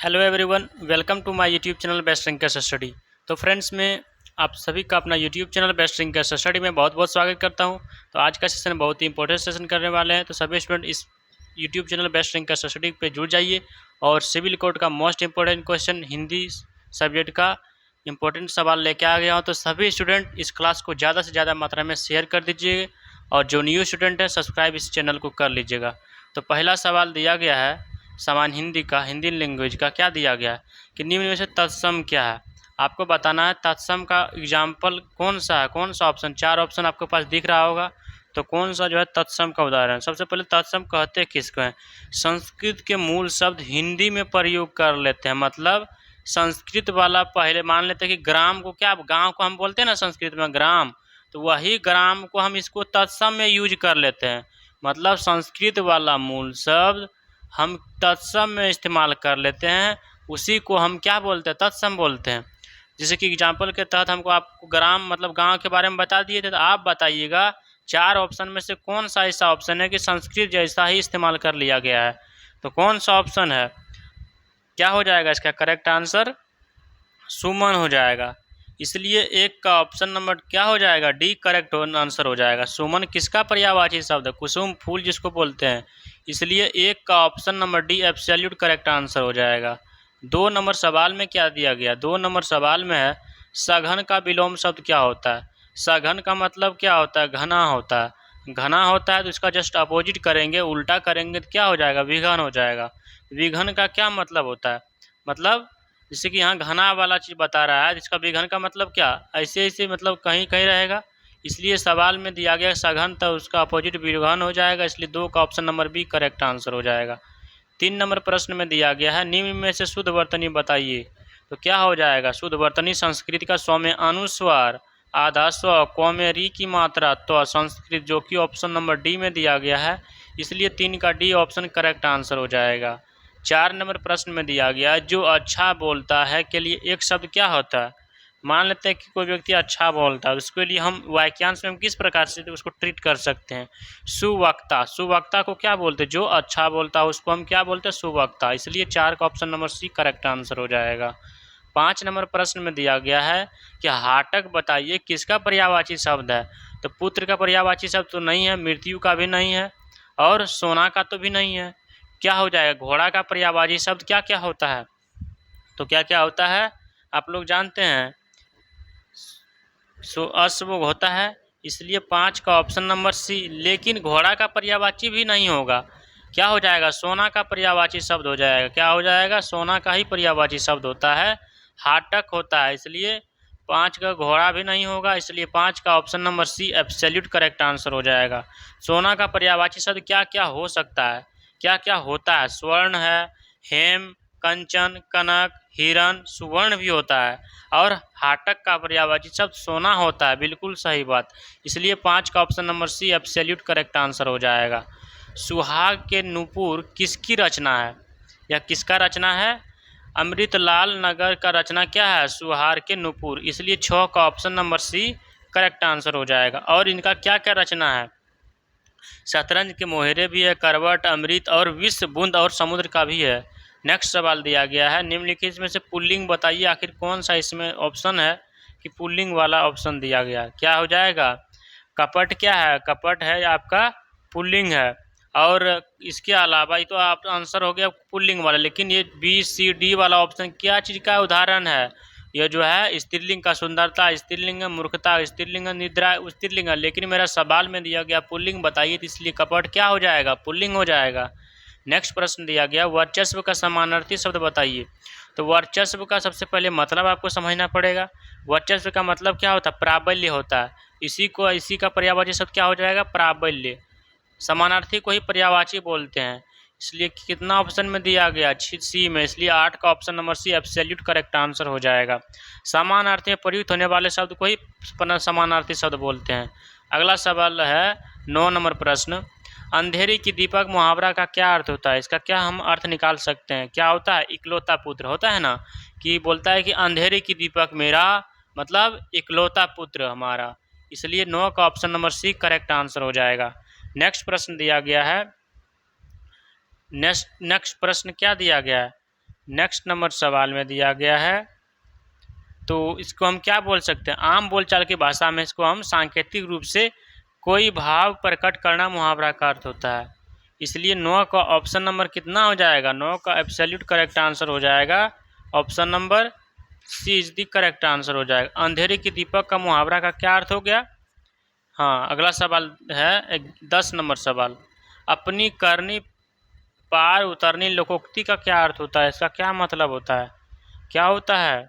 Hello everyone, welcome to my YouTube channel best rankers study. तो friends, मैं आप सभी का अपना YouTube channel best rankers study में बहुत बहुत स्वागत करता हूं। तो आज का सेशन बहुत ही इंपॉर्टेंट सेशन करने वाले हैं, तो सभी स्टूडेंट इस YouTube channel best rankers study पे जुड़ जाइए। और सिविल कोड का most important question Hindi subject का इंपॉर्टेंट सवाल लेके आ गया हूँ। तो सभी स्टूडेंट इस क्लास को ज़्यादा से ज़्यादा मात्रा में शेयर कर दीजिए और जो न्यू स्टूडेंट है सब्सक्राइब इस चैनल को कर लीजिएगा। तो पहला सवाल दिया गया है सामान्य हिंदी का, हिंदी लैंग्वेज का क्या दिया गया है कि निम्न में से तत्सम क्या है। आपको बताना है तत्सम का एग्जाम्पल कौन सा है, कौन सा ऑप्शन। चार ऑप्शन आपके पास दिख रहा होगा, तो कौन सा जो है तत्सम का उदाहरण। सबसे पहले तत्सम कहते किसको हैं? संस्कृत के मूल शब्द हिंदी में प्रयोग कर लेते हैं। मतलब संस्कृत वाला पहले मान लेते हैं कि ग्राम को, क्या गांव को हम बोलते हैं ना संस्कृत में ग्राम, तो वही ग्राम को हम इसको तत्सम में यूज कर लेते हैं। मतलब संस्कृत वाला मूल शब्द हम तत्सम में इस्तेमाल कर लेते हैं, उसी को हम क्या बोलते हैं? तत्सम बोलते हैं। जैसे कि एग्जाम्पल के तहत हमको आपको ग्राम मतलब गांव के बारे में बता दिए थे, तो आप बताइएगा चार ऑप्शन में से कौन सा ऐसा ऑप्शन है कि संस्कृत जैसा ही इस्तेमाल कर लिया गया है। तो कौन सा ऑप्शन है, क्या हो जाएगा इसका करेक्ट आंसर? सुमन हो जाएगा। इसलिए एक का ऑप्शन नंबर क्या हो जाएगा? डी करेक्ट आंसर हो जाएगा। सुमन किसका पर्यायवाची शब्द है? कुसुम फूल जिसको बोलते हैं। इसलिए एक का option number D absolute correct answer हो जाएगा। 2 नंबर सवाल में क्या दिया गया? 2 नंबर सवाल में है सघन का विलोम शब्द क्या होता है। सघन का मतलब क्या होता है? घना होता है। घना होता है तो इसका जस्ट अपोजिट करेंगे, उल्टा करेंगे तो क्या हो जाएगा? विघन हो जाएगा। विघन का क्या मतलब होता है? मतलब जैसे कि यहाँ घना वाला चीज़ बता रहा है, इसका विघन का मतलब क्या? ऐसे ऐसे मतलब कहीं कहीं रहेगा। इसलिए सवाल में दिया गया सघन, तो उसका अपोजिट विघन हो जाएगा। इसलिए 2 का option number B correct answer हो जाएगा। 3 नंबर प्रश्न में दिया गया है निम्न में से शुद्ध वर्तनी बताइए। तो क्या हो जाएगा? शुद्ध वर्तनी संस्कृत का स्व में अनुस्वार, आधा स्व, क में री की मात्रा, तो संस्कृत, जो कि ऑप्शन नंबर डी में दिया गया है। इसलिए 3 का डी ऑप्शन करेक्ट आंसर हो जाएगा। 4 नंबर प्रश्न में दिया गया जो अच्छा बोलता है के लिए एक शब्द क्या होता है। मान लेते हैं कि कोई व्यक्ति अच्छा बोलता है, उसके लिए हम वाक्यांश में हम किस प्रकार से उसको ट्रीट कर सकते हैं? सुवक्ता। सुवक्ता को क्या बोलते हैं? जो अच्छा बोलता है उसको हम क्या बोलते हैं? सुवक्ता। इसलिए 4 का option number C correct answer हो जाएगा। 5 नंबर प्रश्न में दिया गया है कि हाटक बताइए किसका पर्यायवाची शब्द है। तो पुत्र का पर्यायवाची शब्द तो नहीं है, मृत्यु का भी नहीं है, और सोना का तो भी नहीं है। क्या हो जाएगा? घोड़ा का पर्यायवाची शब्द क्या क्या होता है? तो क्या क्या होता है आप लोग जानते हैं? अश्व होता है। इसलिए 5 का ऑप्शन नंबर सी। लेकिन घोड़ा का पर्यायवाची भी नहीं होगा। क्या हो जाएगा? सोना का पर्यायवाची शब्द हो जाएगा। क्या हो जाएगा? सोना का ही पर्यायवाची शब्द होता है, हाटक होता है। इसलिए 5 का घोड़ा भी नहीं होगा। इसलिए 5 का option number C absolute correct answer हो जाएगा। सोना का पर्यायवाची शब्द क्या क्या हो सकता है, क्या क्या होता है? स्वर्ण है, हेम, कंचन, कनक, हिरण, सुवर्ण भी होता है, और हाटक का पर्यायवाची शब्द सोना होता है। बिल्कुल सही बात। इसलिए 5 का option number C absolute correct answer हो जाएगा। सुहाग के नूपुर किसकी रचना है, या किसका रचना है? अमृतलाल नगर का रचना क्या है? सुहाग के नूपुर। इसलिए 6 का option number C correct answer हो जाएगा। और इनका क्या क्या रचना है? शतरंज के मोहरे भी है, करवट, अमृत, और विश्व, बूंद और समुद्र का भी है। नेक्स्ट सवाल दिया गया है निम्नलिखित में से पुल्लिंग बताइए। आखिर कौन सा इसमें ऑप्शन है कि पुल्लिंग वाला ऑप्शन दिया गया? क्या हो जाएगा? कपट क्या है? कपट है आपका पुल्लिंग है। और इसके अलावा ये तो आप आंसर हो गया पुल्लिंग वाला, लेकिन ये बी सी डी वाला ऑप्शन क्या चीज़ का उदाहरण है? यह जो है स्त्रीलिंग का सुंदरता स्त्रीलिंग, मूर्खता स्त्रीलिंग, निद्रा स्त्रीलिंग। लेकिन मेरा सवाल में दिया गया पुल्लिंग बताइए, तो इसलिए कपट क्या हो जाएगा? पुल्लिंग हो जाएगा। नेक्स्ट प्रश्न दिया गया वर्चस्व का समानार्थी शब्द बताइए। तो वर्चस्व का सबसे पहले मतलब आपको समझना पड़ेगा। वर्चस्व का मतलब क्या होता है? प्राबल्य होता है। इसी का पर्यायवाची शब्द क्या हो जाएगा? प्राबल्य। समानार्थी को ही पर्यायवाची बोलते हैं। इसलिए कितना ऑप्शन में दिया गया? सी में। इसलिए 8 का option number C absolute correct answer हो जाएगा। समानार्थी में प्रयुक्त होने वाले शब्द को ही समानार्थी शब्द बोलते हैं। अगला सवाल है 9 नंबर प्रश्न, अंधेरी की दीपक मुहावरा का क्या अर्थ होता है? इसका क्या हम अर्थ निकाल सकते हैं? क्या होता है? इकलौता पुत्र होता है ना, कि बोलता है कि अंधेरी की दीपक मेरा, मतलब इकलौता पुत्र हमारा। इसलिए 9 का option number C correct answer हो जाएगा। नेक्स्ट प्रश्न दिया गया है, नेक्स्ट प्रश्न क्या दिया गया है? नेक्स्ट नंबर सवाल में दिया गया है, तो इसको हम क्या बोल सकते हैं, आम बोलचाल की भाषा में इसको हम सांकेतिक रूप से कोई भाव प्रकट करना मुहावरा का अर्थ होता है। इसलिए 9 का ऑप्शन नंबर कितना हो जाएगा, 9 का एब्सोल्यूट करेक्ट आंसर हो जाएगा option number C is the correct answer हो जाएगा। अंधेरे की दीपक का मुहावरा का क्या अर्थ हो गया। हाँ, अगला सवाल है 10 नंबर सवाल, अपनी करनी पार उतरनी लोकोक्ति का क्या अर्थ होता है, इसका क्या मतलब होता है, क्या होता है,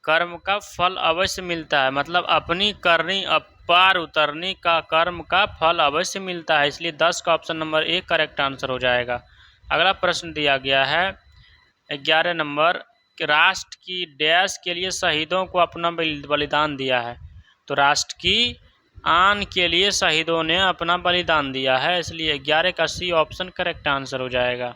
कर्म का फल अवश्य मिलता है, मतलब अपनी करनी पार उतरनी का कर्म का फल अवश्य मिलता है, इसलिए 10 का option number A correct answer हो जाएगा। अगला प्रश्न दिया गया है 11 नंबर, राष्ट्र की डैश के लिए शहीदों को अपना बलिदान दिया है, तो राष्ट्र की आन के लिए शहीदों ने अपना बलिदान दिया है, इसलिए 11 का सी ऑप्शन करेक्ट आंसर हो जाएगा।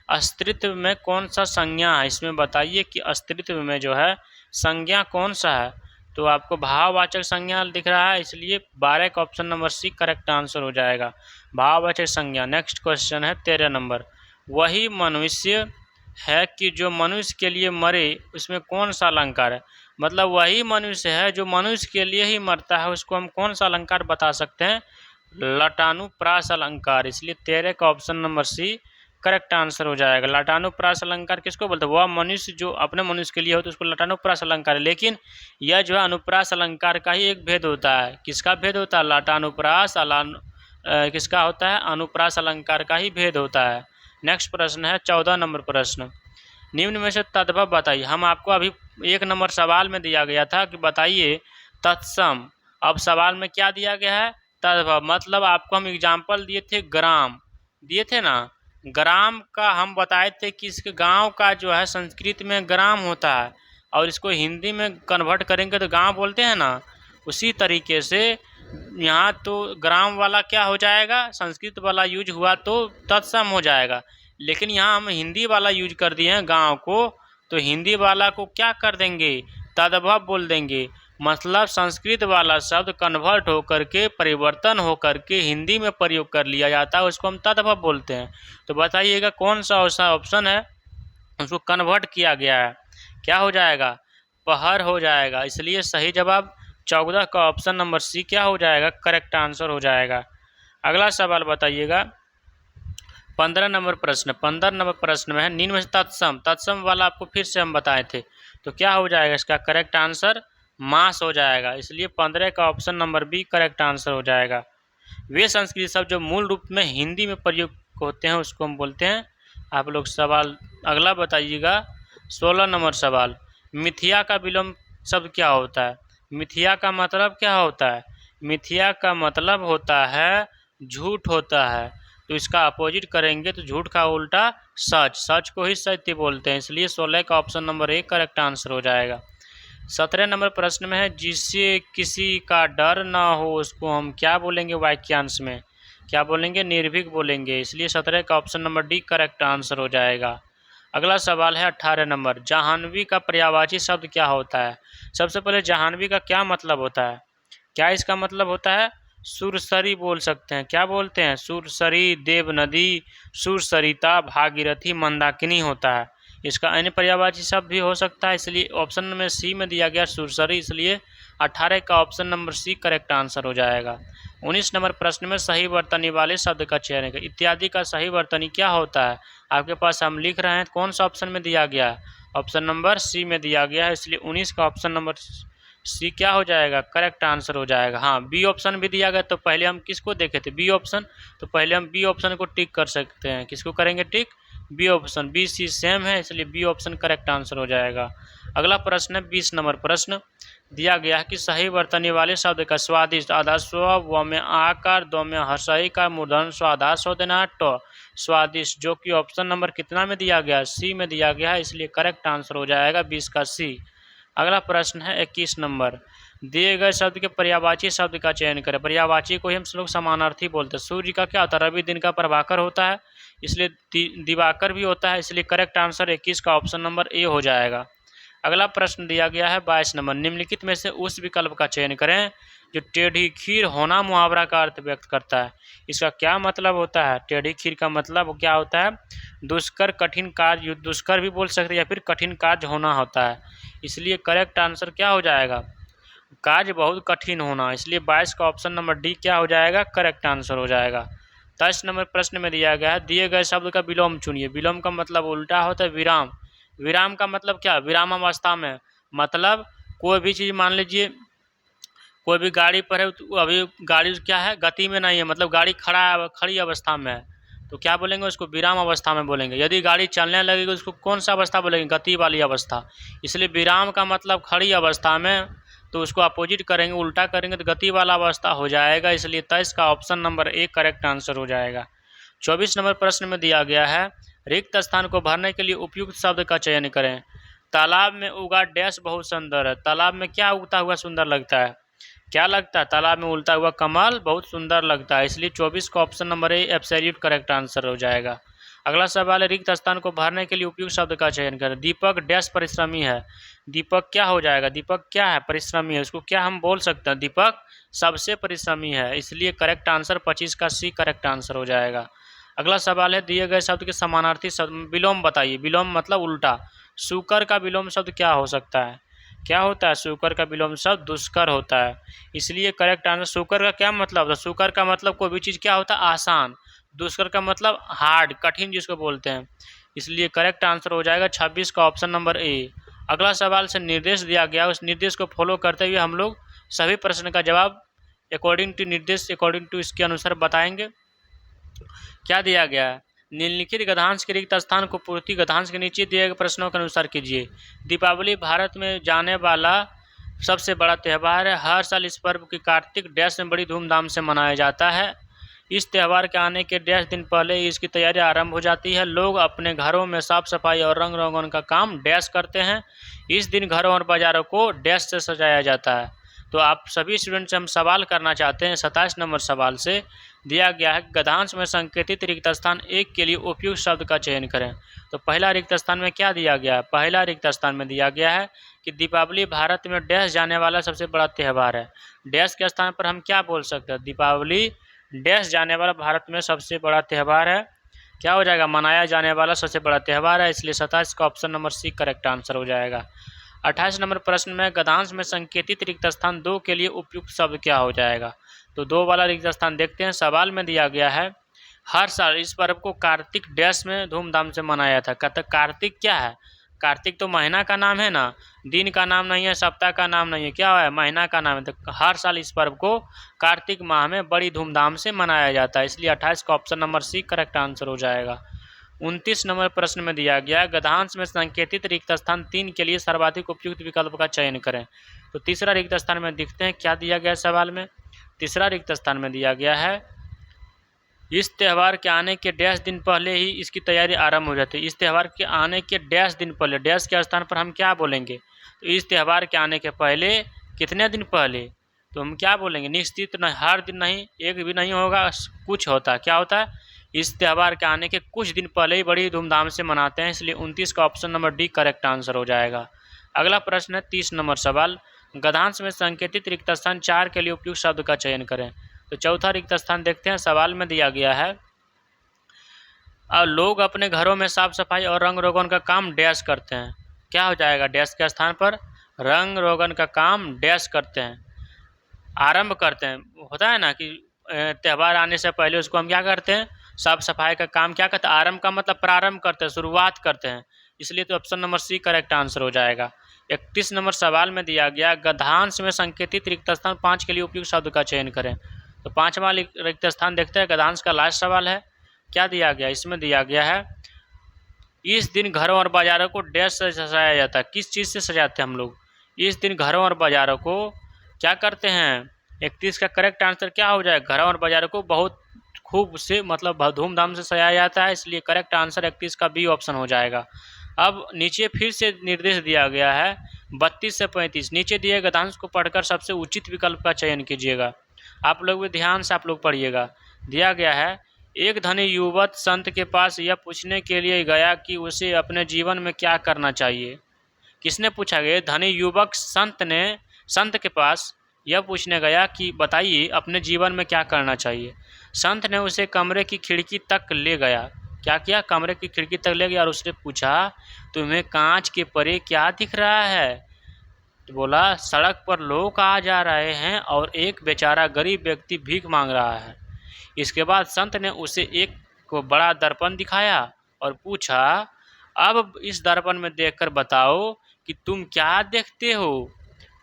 अस्तित्व में कौन सा संज्ञा है, इसमें बताइए कि अस्तित्व में जो है संज्ञा कौन सा है, तो आपको भाववाचक संज्ञा दिख रहा है, इसलिए 12 का option number C correct answer हो जाएगा, भाववाचक संज्ञा। नेक्स्ट क्वेश्चन है 13 नंबर, वही मनुष्य है कि जो मनुष्य के लिए मरे, उसमें कौन सा अलंकार है, मतलब वही मनुष्य है जो मनुष्य के लिए ही मरता है, उसको हम कौन सा अलंकार बता सकते हैं, लटानुप्रास अलंकार, इसलिए 13 का option number C correct answer हो जाएगा। लटानुप्रास अलंकार किसको बोलते हैं, वह मनुष्य जो अपने मनुष्य के लिए हो तो उसको लटानुप्रास अलंकार है, लेकिन यह जो है अनुप्रास अलंकार का ही एक भेद होता है, किसका भेद होता है, लटानुप्रास किसका होता है, अनुप्रास अलंकार का ही भेद होता है। नेक्स्ट प्रश्न है 14 नंबर प्रश्न, निम्न में से तद्भव बताइए, हम आपको अभी 1 नंबर सवाल में दिया गया था कि बताइए तत्सम, अब सवाल में क्या दिया गया है, तद्भव, मतलब आपको हम एग्जाम्पल दिए थे, ग्राम दिए थे ना, ग्राम का हम बताए थे कि इसके गांव का जो है संस्कृत में ग्राम होता है और इसको हिंदी में कन्वर्ट करेंगे तो गांव बोलते हैं ना, उसी तरीके से यहाँ तो ग्राम वाला क्या हो जाएगा, संस्कृत वाला यूज हुआ तो तत्सम हो जाएगा, लेकिन यहाँ हम हिंदी वाला यूज कर दिए हैं गांव को, तो हिंदी वाला को क्या कर देंगे, तद्भव बोल देंगे, मतलब संस्कृत वाला शब्द कन्वर्ट होकर के परिवर्तन होकर के हिंदी में प्रयोग कर लिया जाता है, उसको हम तद्भव बोलते हैं। तो बताइएगा कौन सा ऐसा ऑप्शन है उसको कन्वर्ट किया गया है, क्या हो जाएगा, पहर हो जाएगा, इसलिए सही जवाब 14 का ऑप्शन नंबर सी क्या हो जाएगा, करेक्ट आंसर हो जाएगा। अगला सवाल बताइएगा 15 नंबर प्रश्न, 15 नंबर प्रश्न में है निम्न में से तत्सम, तत्सम वाला आपको फिर से हम बताए थे, तो क्या हो जाएगा इसका करेक्ट आंसर मास हो जाएगा, इसलिए 15 का option number B correct answer हो जाएगा। वे संस्कृत शब्द जो मूल रूप में हिंदी में प्रयोग होते हैं उसको हम बोलते हैं, आप लोग सवाल अगला बताइएगा 16 नंबर सवाल, मिथिया का विलोम शब्द क्या होता है, मिथिया का मतलब क्या होता है, मिथिया का मतलब होता है झूठ होता है, तो इसका अपोजिट करेंगे तो झूठ का उल्टा सच, सच को ही सत्य बोलते हैं, इसलिए 16 का option number A correct answer हो जाएगा। 17 नंबर प्रश्न में है जिससे किसी का डर ना हो उसको हम क्या बोलेंगे, वाक्यांश में क्या बोलेंगे, निर्भीक बोलेंगे, इसलिए 17 का option number D correct answer हो जाएगा। अगला सवाल है 18 नंबर, जाह्नवी का पर्यायवाची शब्द क्या होता है, सबसे पहले जाह्नवी का क्या मतलब होता है, क्या इसका मतलब होता है, सुरसरी बोल सकते हैं, क्या बोलते हैं, सुरसरी, देव नदी, सुरसरिता, भागीरथी, मंदाकिनी होता है, इसका अन्य पर्यायवाची शब्द भी हो सकता है, इसलिए ऑप्शन में सी में दिया गया सुरसरी, इसलिए 18 का option number C correct answer हो जाएगा। 19 नंबर प्रश्न में सही वर्तनी वाले शब्द का चयन करें, इत्यादि का सही वर्तनी क्या होता है, आपके पास हम लिख रहे हैं कौन सा ऑप्शन में दिया गया है, ऑप्शन नंबर सी में दिया गया है, इसलिए 19 का ऑप्शन नंबर सी क्या हो जाएगा, करेक्ट आंसर हो जाएगा। हाँ, बी ऑप्शन भी दिया गया, तो पहले हम किसको देखे थे, बी ऑप्शन, तो पहले हम बी ऑप्शन को टिक कर सकते हैं, किसको करेंगे tick, B option, B C same है, इसलिए बी ऑप्शन करेक्ट आंसर हो जाएगा। अगला प्रश्न है 20 नंबर प्रश्न, दिया गया है कि सही वर्तनी वाले शब्द का स्वादिष्ट आधा स्व, व में आकार, दो में हर्षई का मूर्धन स्व आधा स्व देना ट, स्वादिष्ट, जो कि ऑप्शन नंबर कितना में दिया गया, सी में दिया गया है, इसलिए करेक्ट आंसर हो जाएगा 20 का सी। अगला प्रश्न है 21 नंबर, दिए गए शब्द के पर्यायवाची शब्द का चयन करें, पर्यायवाची को ही हम लोग समानार्थी बोलते हैं, सूर्य का क्या होता है, रवि दिन का प्रभाकर होता है, इसलिए दिवाकर भी होता है, इसलिए करेक्ट आंसर 21 का ऑप्शन नंबर ए हो जाएगा। अगला प्रश्न दिया गया है 22 नंबर, निम्नलिखित में से उस विकल्प का चयन करें जो टेढ़ी खीर होना मुहावरा का अर्थ व्यक्त करता है। इसका क्या मतलब होता है? टेढ़ी खीर का मतलब क्या होता है? दुष्कर कठिन कार्य, दुष्कर भी बोल सकते हैं या फिर कठिन कार्य होना होता है। इसलिए करेक्ट आंसर क्या हो जाएगा? कार्य बहुत कठिन होना। इसलिए 22 का ऑप्शन नंबर डी क्या हो जाएगा? करेक्ट आंसर हो जाएगा। 23 नंबर प्रश्न में दिया गया है, दिए गए शब्द का विलोम चुनिए। विलोम का मतलब उल्टा होता है विराम। विराम का मतलब क्या? विराम अवस्था में, मतलब कोई भी चीज़ मान लीजिए कोई भी गाड़ी पर है तो अभी गाड़ी क्या है? गति में नहीं है, मतलब गाड़ी खड़ी अवस्था में है, तो क्या बोलेंगे? उसको विराम अवस्था में बोलेंगे। यदि गाड़ी चलने लगेगी उसको कौन सा अवस्था बोलेंगे? गति वाली अवस्था। इसलिए विराम का मतलब खड़ी अवस्था में, तो उसको अपोजिट करेंगे, उल्टा करेंगे तो गति वाला अवस्था हो जाएगा। इसलिए 23 का option number A correct answer हो जाएगा। 24 नंबर प्रश्न में दिया गया है, रिक्त स्थान को भरने के लिए उपयुक्त शब्द का चयन करें। तालाब में उगा डैश बहुत सुंदर है। तालाब में क्या उगता हुआ सुंदर लगता है? क्या लगता है? तालाब में उगता हुआ कमल बहुत सुंदर लगता है। इसलिए 24 का option number A absolute correct answer हो जाएगा। अगला सवाल है, रिक्त स्थान को भरने के लिए उपयुक्त शब्द का चयन करें। दीपक डैश परिश्रमी है। दीपक क्या हो जाएगा? दीपक क्या है? परिश्रमी है। उसको क्या हम बोल सकते हैं? दीपक सबसे परिश्रमी है। इसलिए करेक्ट आंसर 25 का सी करेक्ट आंसर हो जाएगा। अगला सवाल है, दिए गए शब्द के समानार्थी शब्द विलोम बताइए। विलोम मतलब उल्टा। शुकर का विलोम शब्द क्या हो सकता है? क्या होता है? शुकर का विलोम शब्द दुष्कर होता है। इसलिए करेक्ट आंसर, शुकर का क्या मतलब है? शुकर का मतलब कोई भी चीज़ क्या होता है? आसान। दुष्कर का मतलब हार्ड, कठिन जिसको बोलते हैं। इसलिए करेक्ट आंसर हो जाएगा 26 का ऑप्शन नंबर ए। अगला सवाल से निर्देश दिया गया, उस निर्देश को फॉलो करते हुए हम लोग सभी प्रश्न का जवाब अकॉर्डिंग टू निर्देश, अकॉर्डिंग टू इसके अनुसार बताएंगे। क्या दिया गया है? निम्नलिखित गद्यांश के रिक्त स्थान को पूर्ति गद्यांश के नीचे दिए गए प्रश्नों के अनुसार कीजिए। दीपावली भारत में जाने वाला सबसे बड़ा त्यौहार है। हर साल इस पर्व की कार्तिक डैश में बड़ी धूमधाम से मनाया जाता है। इस त्यौहार के आने के डैश दिन पहले ही इसकी तैयारी आरंभ हो जाती है। लोग अपने घरों में साफ सफाई और रंग रोगन का काम डैश करते हैं। इस दिन घरों और बाजारों को डैश से सजाया जाता है। तो आप सभी स्टूडेंट से हम सवाल करना चाहते हैं। 27 नंबर सवाल से दिया गया है, गद्यांश में संकेतित रिक्त स्थान 1 के लिए उपयुक्त शब्द का चयन करें। तो पहला रिक्त स्थान में क्या दिया गया है? पहला रिक्त स्थान में दिया गया है कि दीपावली भारत में डैश जाने वाला सबसे बड़ा त्यौहार है। डैश के स्थान पर हम क्या बोल सकते हैं? दीपावली डैश जाने वाला भारत में सबसे बड़ा त्यौहार है। क्या हो जाएगा? मनाया जाने वाला सबसे बड़ा त्यौहार है। इसलिए 27 का option number C correct answer हो जाएगा। 28 नंबर प्रश्न में गद्यांश में संकेतित रिक्त स्थान 2 के लिए उपयुक्त शब्द क्या हो जाएगा? तो 2 वाला रिक्त स्थान देखते हैं। सवाल में दिया गया है, हर साल इस पर्व को कार्तिक डैश में धूमधाम से मनाया था। कहते कार्तिक क्या है? कार्तिक तो महीना का नाम है ना, दिन का नाम नहीं है, सप्ताह का नाम नहीं है, क्या है? महीना का नाम है। तो हर साल इस पर्व को कार्तिक माह में बड़ी धूमधाम से मनाया जाता है। इसलिए 28 का option number C correct answer हो जाएगा। 29 नंबर प्रश्न में दिया गया, गद्यांश में संकेतित रिक्त स्थान 3 के लिए सर्वाधिक उपयुक्त विकल्प का चयन करें। तो तीसरा रिक्त स्थान में देखते हैं क्या दिया गया सवाल में। तीसरा रिक्त स्थान में दिया गया है, इस त्यौहार के आने के डैश दिन पहले ही इसकी तैयारी आरंभ हो जाती है। इस त्यौहार के आने के डैश दिन पहले, डैश के स्थान पर हम क्या बोलेंगे? तो इस त्यौहार के आने के पहले कितने दिन पहले? तो हम क्या बोलेंगे? निश्चित नहीं, हर दिन नहीं, एक भी नहीं होगा, कुछ होता है। क्या होता है? इस त्यौहार के आने के कुछ दिन पहले ही बड़ी धूमधाम से मनाते हैं। इसलिए 29 का option number D correct answer हो जाएगा। अगला प्रश्न है 30 नंबर सवाल, गद्यांश में संकेतित रिक्त स्थान 4 के लिए उपयुक्त शब्द का चयन करें। तो चौथा रिक्त स्थान देखते हैं। सवाल में दिया गया है, और लोग अपने घरों में साफ सफाई और रंग रोगन का काम डैश करते हैं। क्या हो जाएगा? डैश के स्थान पर रंग रोगन का काम डैश करते हैं, आरंभ करते हैं। होता है ना कि त्यौहार आने से पहले उसको हम क्या करते हैं? साफ सफाई का काम क्या करते हैं? आरंभ का मतलब प्रारंभ करते हैं, शुरुआत करते हैं। इसलिए तो option number C correct answer हो जाएगा। 31 नंबर सवाल में दिया गया, गद्यांश में संकेतित रिक्त स्थान 5 के लिए उपयुक्त शब्द का चयन करें। तो 5वां रिक्त स्थान देखते हैं। गद्यांश का लास्ट सवाल है। क्या दिया गया? इसमें दिया गया है, इस दिन घरों और बाजारों को डैश से सजाया जाता है। किस चीज़ से सजाते हैं हम लोग? इस दिन घरों और बाजारों को क्या करते हैं? 31 का करेक्ट आंसर क्या हो जाएगा? घरों और बाजारों को बहुत खूब से, मतलब धूमधाम से सजाया जाता है। इसलिए करेक्ट आंसर 31 का बी ऑप्शन हो जाएगा। अब नीचे फिर से निर्देश दिया गया है 32 से 35। नीचे दिए गद्यांश को पढ़कर सबसे उचित विकल्प का चयन कीजिएगा। आप लोग भी ध्यान से आप लोग पढ़िएगा। दिया गया है, एक धनी युवक संत के पास यह पूछने के लिए गया कि उसे अपने जीवन में क्या करना चाहिए। किसने पूछा गया? धनी युवक संत के पास यह पूछने गया कि बताइए अपने जीवन में क्या करना चाहिए। संत ने उसे कमरे की खिड़की तक ले गया। क्या किया? कमरे की खिड़की तक ले गया और उसने पूछा तुम्हें कांच के परे क्या दिख रहा है? तो बोला सड़क पर लोग आ जा रहे हैं और एक बेचारा गरीब व्यक्ति भीख मांग रहा है। इसके बाद संत ने उसे एक को बड़ा दर्पण दिखाया और पूछा अब इस दर्पण में देखकर बताओ कि तुम क्या देखते हो।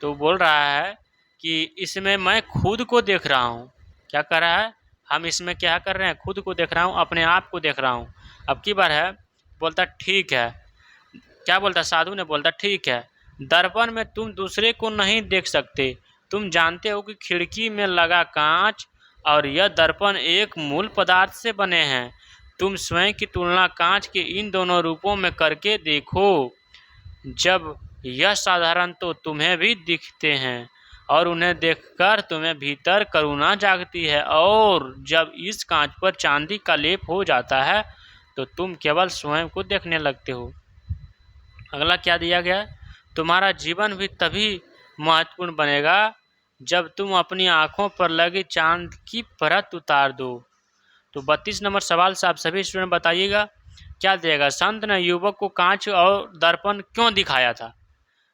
तो बोल रहा है कि इसमें मैं खुद को देख रहा हूँ। क्या कर रहा है? हम इसमें क्या कर रहे हैं? खुद को देख रहा हूँ, अपने आप को देख रहा हूँ। अब की बार है, बोलता ठीक है। क्या बोलता? साधु ने बोलता ठीक है, दर्पण में तुम दूसरे को नहीं देख सकते। तुम जानते हो कि खिड़की में लगा कांच और यह दर्पण एक मूल पदार्थ से बने हैं। तुम स्वयं की तुलना कांच के इन दोनों रूपों में करके देखो। जब यह साधारण तो तुम्हें भी दिखते हैं और उन्हें देखकर तुम्हें भीतर करुणा जागती है, और जब इस कांच पर चांदी का लेप हो जाता है तो तुम केवल स्वयं को देखने लगते हो। अगला क्या दिया गया? तुम्हारा जीवन भी तभी महत्वपूर्ण बनेगा जब तुम अपनी आंखों पर लगी चांद की परत उतार दो। तो 32 नंबर सवाल से आप सभी स्टूडेंट बताइएगा क्या दिएगा? संत ने युवक को कांच और दर्पण क्यों दिखाया था?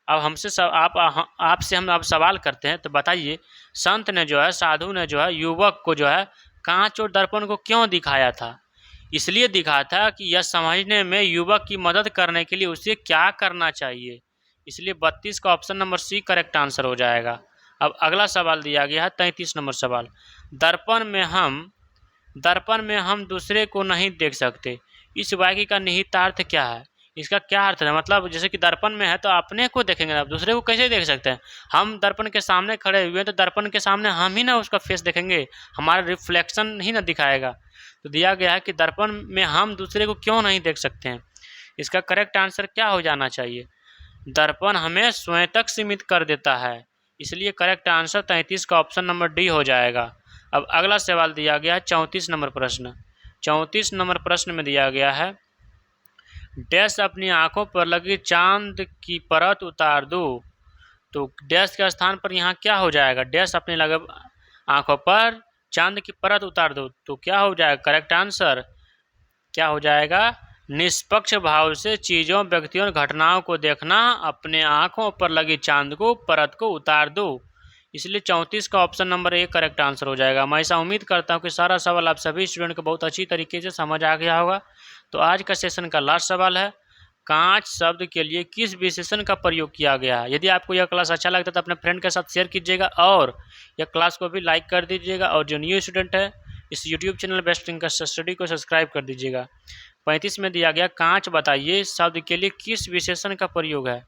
अब हमसे आपसे हम सवाल करते हैं, तो बताइए संत ने जो है, साधु ने जो है युवक को जो है कांच और दर्पण को क्यों दिखाया था? इसलिए दिखा था कि यह समझने में युवक की मदद करने के लिए उसे क्या करना चाहिए। इसलिए 32 का option number C correct answer हो जाएगा। अब अगला सवाल दिया गया है 33 नंबर सवाल। दर्पण में हम दूसरे को नहीं देख सकते। इस वाक्य का निहितार्थ क्या है? इसका क्या अर्थ है? मतलब जैसे कि दर्पण में है तो अपने को देखेंगे, आप दूसरे को कैसे देख सकते हैं? हम दर्पण के सामने खड़े हुए हैं तो दर्पण के सामने हम ही ना उसका फेस देखेंगे, हमारा रिफ्लेक्शन ही ना दिखाएगा। तो दिया गया है कि दर्पण में हम दूसरे को क्यों नहीं देख सकते हैं। इसका करेक्ट आंसर क्या हो जाना चाहिए? दर्पण हमें स्वयं तक सीमित कर देता है। इसलिए करेक्ट आंसर 33 का ऑप्शन नंबर डी हो जाएगा। अब अगला सवाल दिया गया है 34 नंबर प्रश्न। 34 नंबर प्रश्न में दिया गया है डैश अपनी आंखों पर लगी चांद की परत उतार दो। तो डैश के स्थान पर यहाँ क्या हो जाएगा? डैश अपने लगे आंखों पर चांद की परत उतार दो। तो क्या हो जाएगा? करेक्ट आंसर क्या हो जाएगा? निष्पक्ष भाव से चीज़ों, व्यक्तियों और घटनाओं को देखना, अपने आंखों पर लगी चांद को परत को उतार दो। इसलिए 34 का option number A correct answer हो जाएगा। मैं ऐसा उम्मीद करता हूँ कि सारा सवाल आप सभी स्टूडेंट को बहुत अच्छी तरीके से समझ आ गया होगा। तो आज का सेशन का लास्ट सवाल है, कांच शब्द के लिए किस विशेषण का प्रयोग किया गया है? यदि आपको यह क्लास अच्छा लगता है तो अपने फ्रेंड के साथ शेयर कीजिएगा और यह क्लास को भी लाइक कर दीजिएगा, और जो न्यू स्टूडेंट है इस यूट्यूब चैनल बेस्ट रिंकर स्टडी को सब्सक्राइब कर दीजिएगा। 35 में दिया गया कांच बताइए शब्द के लिए किस विशेषण का प्रयोग है?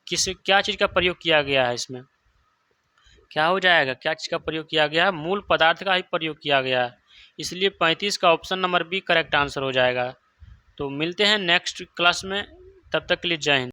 क्या चीज़ का प्रयोग किया गया है? इसमें क्या हो जाएगा? क्या चीज़ का प्रयोग किया गया है? मूल पदार्थ का ही प्रयोग किया गया है। इसलिए 35 का option number B correct answer हो जाएगा। तो मिलते हैं नेक्स्ट क्लास में, तब तक के लिए जय हिंद।